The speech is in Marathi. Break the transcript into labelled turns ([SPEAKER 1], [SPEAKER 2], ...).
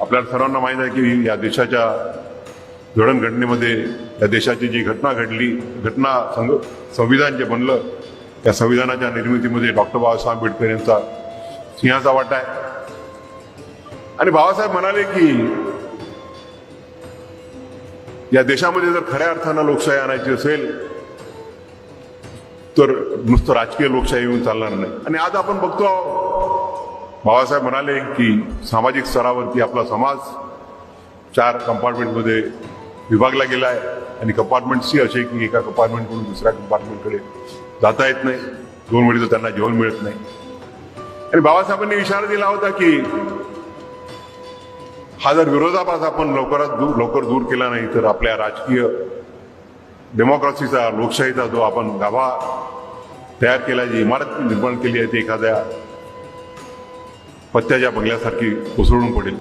[SPEAKER 1] आपल्याला सर्वांना माहीत आहे की या देशाच्या जडणघडणीमध्ये या देशाची जी घटना घडली, संविधान जे बनलं, त्या संविधानाच्या निर्मितीमध्ये डॉक्टर बाबासाहेब आंबेडकर यांचा सिंहाचा वाटा आहे. आणि बाबासाहेब म्हणाले की या देशामध्ये जर खऱ्या अर्थानं लोकशाही आणायची असेल तर नुसतं राजकीय लोकशाही येऊन चालणार नाही. आणि आज आपण बघतो, बाबासाहेब म्हणाले की सामाजिक स्तरावरती आपला समाज 4 कंपार्टमेंटमध्ये विभागला गेला आहे आणि कंपार्टमेंट सी असे की एका कंपार्टमेंटकडून दुसऱ्या कंपार्टमेंटकडे जाता येत नाही, 2 वेळेचं त्यांना जेवण मिळत नाही. आणि बाबासाहेबांनी इशारा दिला होता की हा जर विरोधाभास आपण लवकर दूर केला नाही तर आपल्या राजकीय डेमोक्रेसीचा, लोकशाहीचा जो आपण गाभा तयार केला, जी इमारत निर्माण केली आहे ती एखाद्या पत्त्याच्या बंगल्यासारखी कोसळून पडेल.